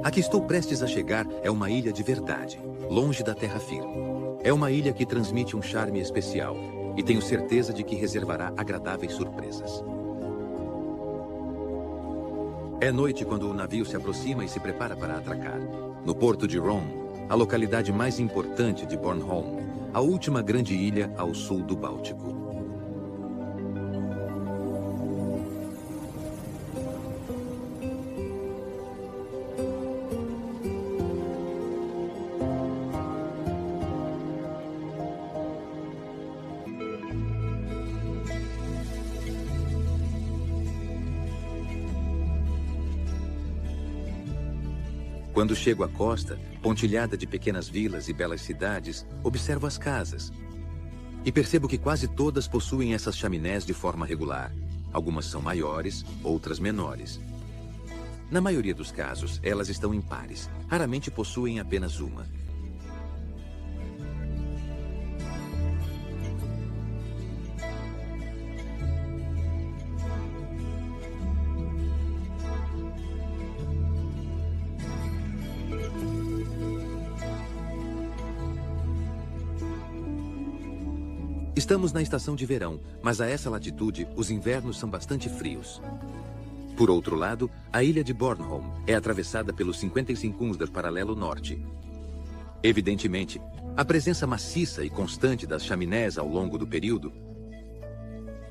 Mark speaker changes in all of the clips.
Speaker 1: A que estou prestes a chegar é uma ilha de verdade, longe da terra firme. É uma ilha que transmite um charme especial e tenho certeza de que reservará agradáveis surpresas. É noite quando o navio se aproxima e se prepara para atracar. No porto de Rom, a localidade mais importante de Bornholm, a última grande ilha ao sul do Báltico. Quando chego à costa, pontilhada de pequenas vilas e belas cidades, observo as casas. E percebo que quase todas possuem essas chaminés de forma regular. Algumas são maiores, outras menores. Na maioria dos casos, elas estão impares. Raramente possuem apenas uma. Estamos na estação de verão, mas a essa latitude os invernos são bastante frios. Por outro lado, a ilha de Bornholm é atravessada pelo 55° paralelo norte. Evidentemente, a presença maciça e constante das chaminés ao longo do período.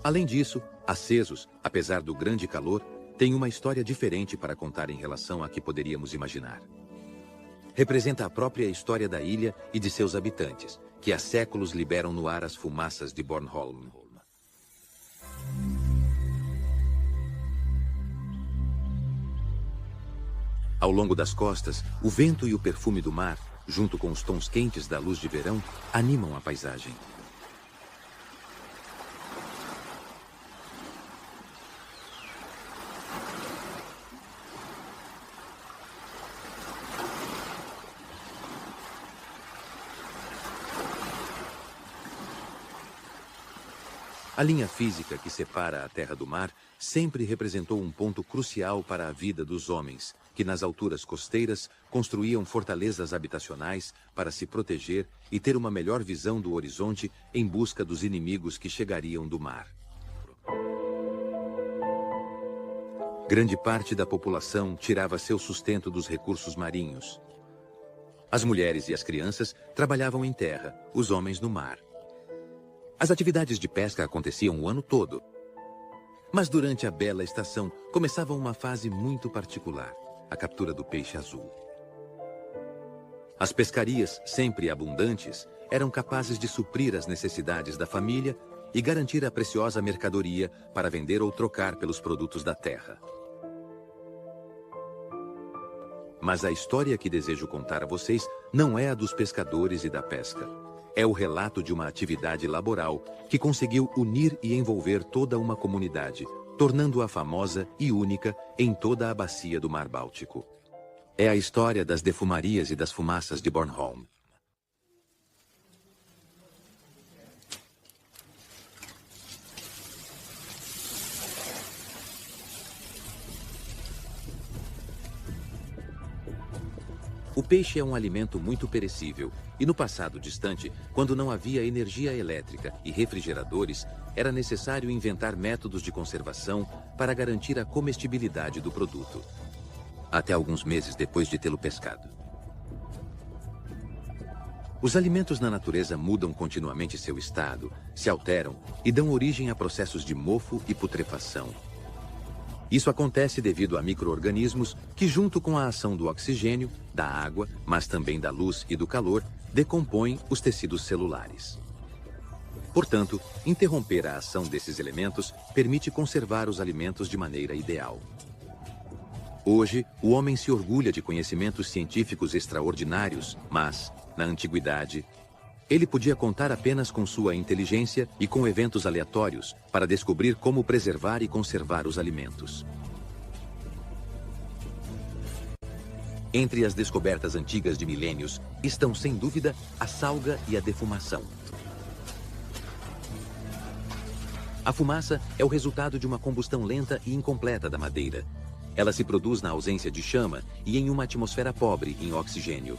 Speaker 1: Além disso, acesos, apesar do grande calor, têm uma história diferente para contar em relação à que poderíamos imaginar. Representa a própria história da ilha e de seus habitantes, que há séculos liberam no ar as fumaças de Bornholm. Ao longo das costas, o vento e o perfume do mar, junto com os tons quentes da luz de verão, animam a paisagem. A linha física que separa a terra do mar sempre representou um ponto crucial para a vida dos homens, que nas alturas costeiras construíam fortalezas habitacionais para se proteger e ter uma melhor visão do horizonte em busca dos inimigos que chegariam do mar. Grande parte da população tirava seu sustento dos recursos marinhos. As mulheres e as crianças trabalhavam em terra, os homens no mar. As atividades de pesca aconteciam o ano todo. Mas durante a bela estação, começava uma fase muito particular, a captura do peixe azul. As pescarias, sempre abundantes, eram capazes de suprir as necessidades da família e garantir a preciosa mercadoria para vender ou trocar pelos produtos da terra. Mas a história que desejo contar a vocês não é a dos pescadores e da pesca. É o relato de uma atividade laboral que conseguiu unir e envolver toda uma comunidade, tornando-a famosa e única em toda a bacia do Mar Báltico. É a história das defumarias e das fumaças de Bornholm. O peixe é um alimento muito perecível e no passado distante, quando não havia energia elétrica e refrigeradores, era necessário inventar métodos de conservação para garantir a comestibilidade do produto. Até alguns meses depois de tê-lo pescado. Os alimentos na natureza mudam continuamente seu estado, se alteram e dão origem a processos de mofo e putrefação. Isso acontece devido a micro-organismos que, junto com a ação do oxigênio, da água, mas também da luz e do calor, decompõem os tecidos celulares. Portanto, interromper a ação desses elementos permite conservar os alimentos de maneira ideal. Hoje, o homem se orgulha de conhecimentos científicos extraordinários, mas, na antiguidade, ele podia contar apenas com sua inteligência e com eventos aleatórios para descobrir como preservar e conservar os alimentos. Entre as descobertas antigas de milênios estão, sem dúvida, a salga e a defumação. A fumaça é o resultado de uma combustão lenta e incompleta da madeira. Ela se produz na ausência de chama e em uma atmosfera pobre em oxigênio.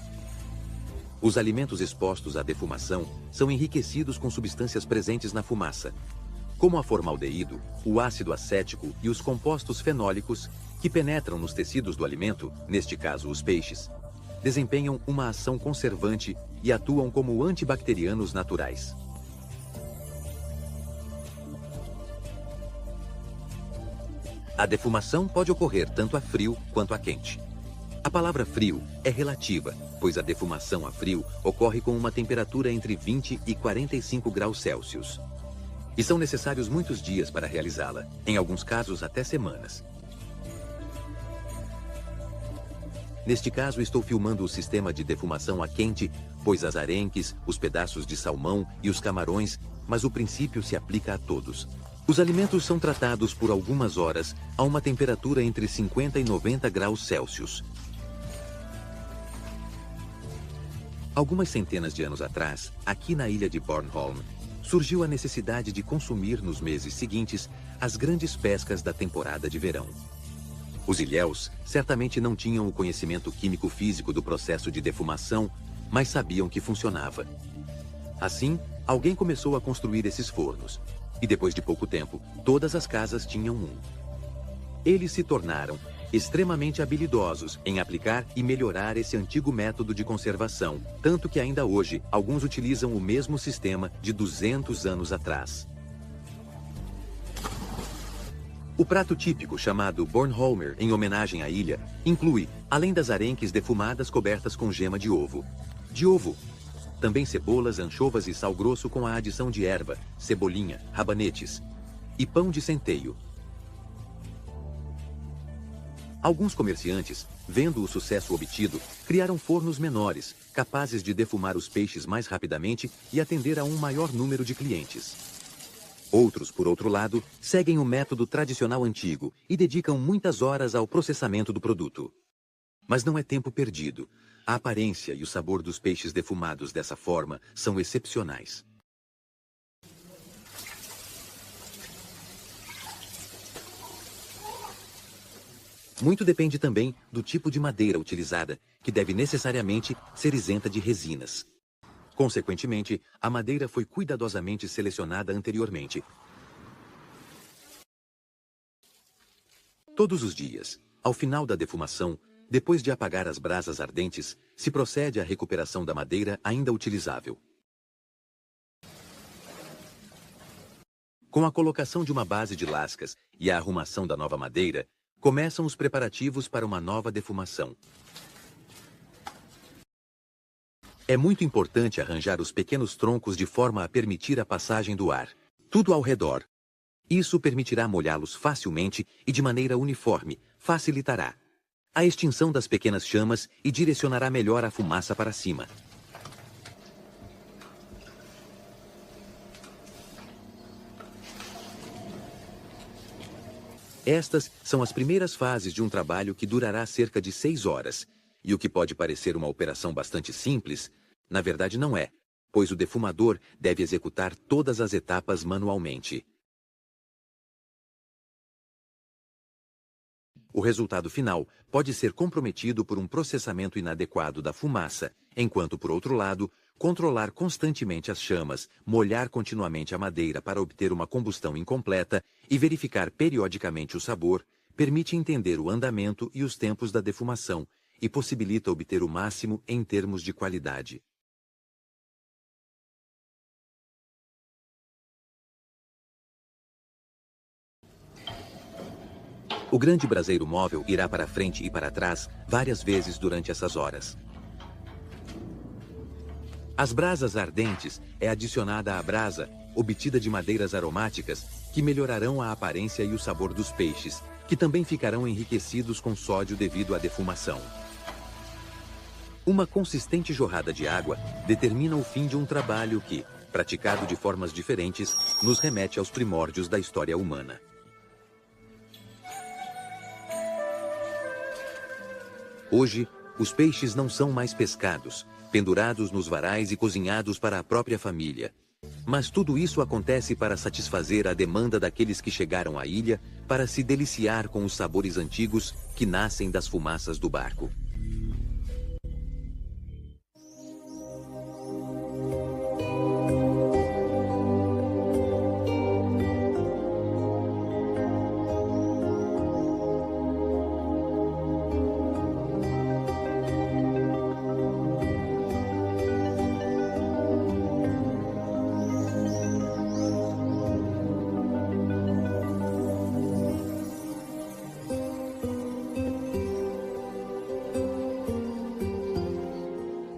Speaker 1: Os alimentos expostos à defumação são enriquecidos com substâncias presentes na fumaça, como a formaldeído, o ácido acético e os compostos fenólicos, que penetram nos tecidos do alimento, neste caso os peixes, desempenham uma ação conservante e atuam como antibacterianos naturais. A defumação pode ocorrer tanto a frio quanto a quente. A palavra frio é relativa, pois a defumação a frio ocorre com uma temperatura entre 20 e 45 graus Celsius. E são necessários muitos dias para realizá-la, em alguns casos até semanas. Neste caso, estou filmando o sistema de defumação a quente, pois as arenques, os pedaços de salmão e os camarões, mas o princípio se aplica a todos. Os alimentos são tratados por algumas horas a uma temperatura entre 50 e 90 graus Celsius. Algumas centenas de anos atrás, aqui na ilha de Bornholm, surgiu a necessidade de consumir nos meses seguintes as grandes pescas da temporada de verão. Os ilhéus certamente não tinham o conhecimento químico-físico do processo de defumação, mas sabiam que funcionava. Assim, alguém começou a construir esses fornos, e depois de pouco tempo, todas as casas tinham um. Eles se tornaram extremamente habilidosos em aplicar e melhorar esse antigo método de conservação, tanto que ainda hoje alguns utilizam o mesmo sistema de 200 anos atrás. O prato típico, chamado Bornholmer, em homenagem à ilha, inclui, além das arenques defumadas cobertas com gema de ovo, também cebolas, anchovas e sal grosso com a adição de erva, cebolinha, rabanetes e pão de centeio. Alguns comerciantes, vendo o sucesso obtido, criaram fornos menores, capazes de defumar os peixes mais rapidamente e atender a um maior número de clientes. Outros, por outro lado, seguem o método tradicional antigo e dedicam muitas horas ao processamento do produto. Mas não é tempo perdido. A aparência e o sabor dos peixes defumados dessa forma são excepcionais. Muito depende também do tipo de madeira utilizada, que deve necessariamente ser isenta de resinas. Consequentemente, a madeira foi cuidadosamente selecionada anteriormente. Todos os dias, ao final da defumação, depois de apagar as brasas ardentes, se procede à recuperação da madeira ainda utilizável. Com a colocação de uma base de lascas e a arrumação da nova madeira, começam os preparativos para uma nova defumação. É muito importante arranjar os pequenos troncos de forma a permitir a passagem do ar, tudo ao redor. Isso permitirá molhá-los facilmente e de maneira uniforme, facilitará a extinção das pequenas chamas e direcionará melhor a fumaça para cima. Estas são as primeiras fases de um trabalho que durará cerca de 6 horas. E o que pode parecer uma operação bastante simples, na verdade não é, pois o defumador deve executar todas as etapas manualmente. O resultado final pode ser comprometido por um processamento inadequado da fumaça, enquanto, por outro lado, controlar constantemente as chamas, molhar continuamente a madeira para obter uma combustão incompleta e verificar periodicamente o sabor, permite entender o andamento e os tempos da defumação e possibilita obter o máximo em termos de qualidade. O grande braseiro móvel irá para frente e para trás várias vezes durante essas horas. Às brasas ardentes é adicionada a brasa, obtida de madeiras aromáticas, que melhorarão a aparência e o sabor dos peixes, que também ficarão enriquecidos com sódio devido à defumação. Uma consistente jorrada de água determina o fim de um trabalho que, praticado de formas diferentes, nos remete aos primórdios da história humana. Hoje, os peixes não são mais pescados, pendurados nos varais e cozinhados para a própria família. Mas tudo isso acontece para satisfazer a demanda daqueles que chegaram à ilha para se deliciar com os sabores antigos que nascem das fumaças do barco.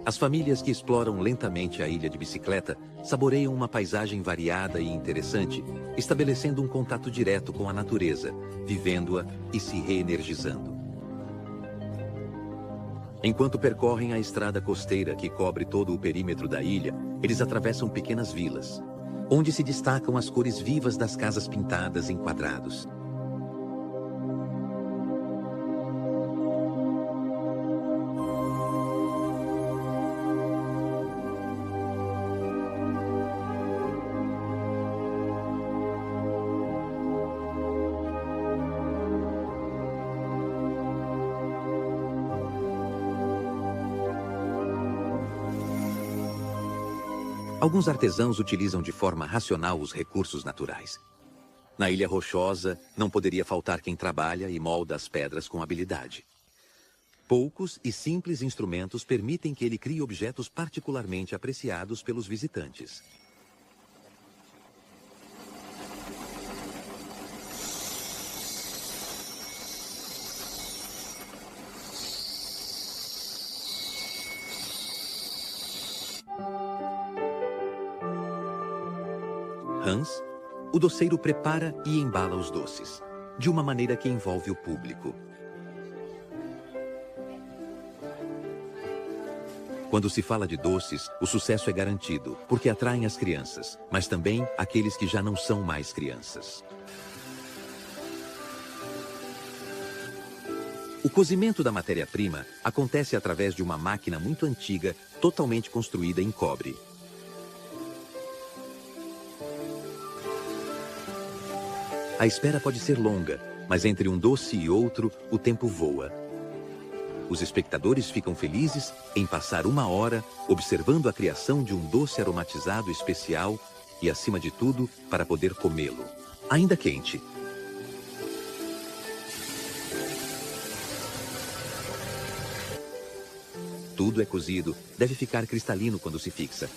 Speaker 1: As famílias que exploram lentamente a ilha de bicicleta saboreiam uma paisagem variada e interessante, estabelecendo um contato direto com a natureza, vivendo-a e se reenergizando. Enquanto percorrem a estrada costeira que cobre todo o perímetro da ilha, eles atravessam pequenas vilas, onde se destacam as cores vivas das casas pintadas em quadrados. Alguns artesãos utilizam de forma racional os recursos naturais. Na Ilha Rochosa, não poderia faltar quem trabalha e molda as pedras com habilidade. Poucos e simples instrumentos permitem que ele crie objetos particularmente apreciados pelos visitantes. Hans, o doceiro prepara e embala os doces, de uma maneira que envolve o público. Quando se fala de doces, o sucesso é garantido, porque atraem as crianças, mas também aqueles que já não são mais crianças. O cozimento da matéria-prima acontece através de uma máquina muito antiga, totalmente construída em cobre. A espera pode ser longa, mas entre um doce e outro, o tempo voa. Os espectadores ficam felizes em passar uma hora observando a criação de um doce aromatizado especial e, acima de tudo, para poder comê-lo, ainda quente. Tudo é cozido, deve ficar cristalino quando se fixa.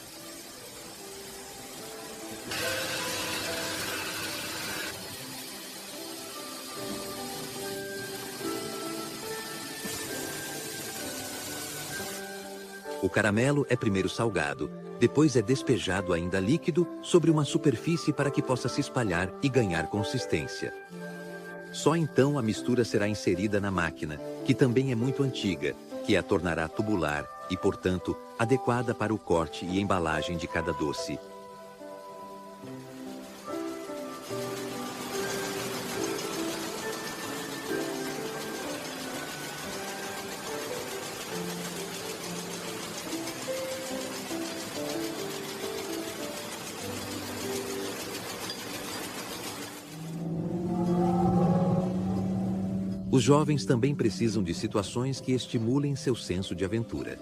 Speaker 1: O caramelo é primeiro salgado, depois é despejado ainda líquido sobre uma superfície para que possa se espalhar e ganhar consistência. Só então a mistura será inserida na máquina, que também é muito antiga, que a tornará tubular e, portanto, adequada para o corte e embalagem de cada doce. Os jovens também precisam de situações que estimulem seu senso de aventura.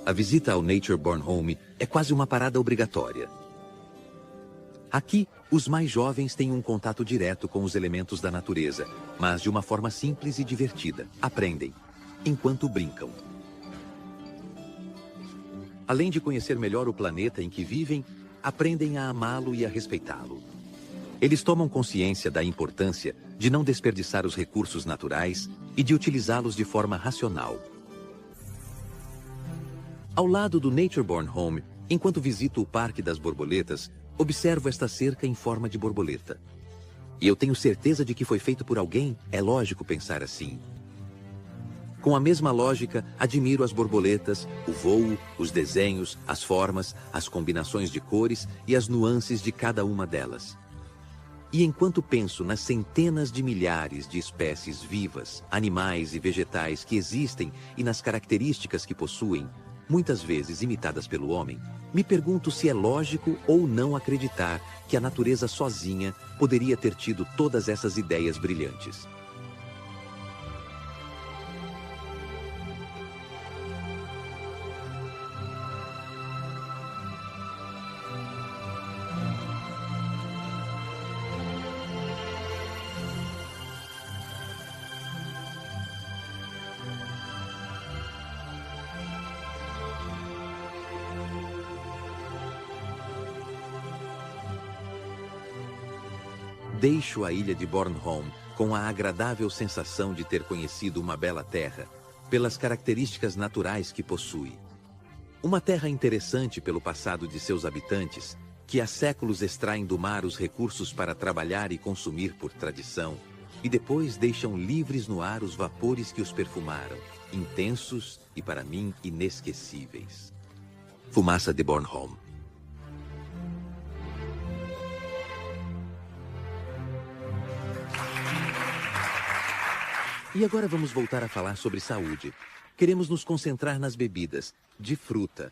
Speaker 1: A visita ao Nature Born Home é quase uma parada obrigatória. Aqui, os mais jovens têm um contato direto com os elementos da natureza, mas de uma forma simples e divertida. Aprendem, enquanto brincam. Além de conhecer melhor o planeta em que vivem, aprendem a amá-lo e a respeitá-lo. Eles tomam consciência da importância de não desperdiçar os recursos naturais e de utilizá-los de forma racional. Ao lado do Nature Born Home, enquanto visito o Parque das Borboletas, observo esta cerca em forma de borboleta. E eu tenho certeza de que foi feito por alguém, é lógico pensar assim. Com a mesma lógica, admiro as borboletas, o voo, os desenhos, as formas, as combinações de cores e as nuances de cada uma delas. E enquanto penso nas centenas de milhares de espécies vivas, animais e vegetais que existem e nas características que possuem, muitas vezes imitadas pelo homem, me pergunto se é lógico ou não acreditar que a natureza sozinha poderia ter tido todas essas ideias brilhantes. Deixo a ilha de Bornholm com a agradável sensação de ter conhecido uma bela terra, pelas características naturais que possui. Uma terra interessante pelo passado de seus habitantes, que há séculos extraem do mar os recursos para trabalhar e consumir por tradição, e depois deixam livres no ar os vapores que os perfumaram, intensos e, para mim, inesquecíveis. Fumaça de Bornholm. E agora vamos voltar a falar sobre saúde. Queremos nos concentrar nas bebidas, de fruta,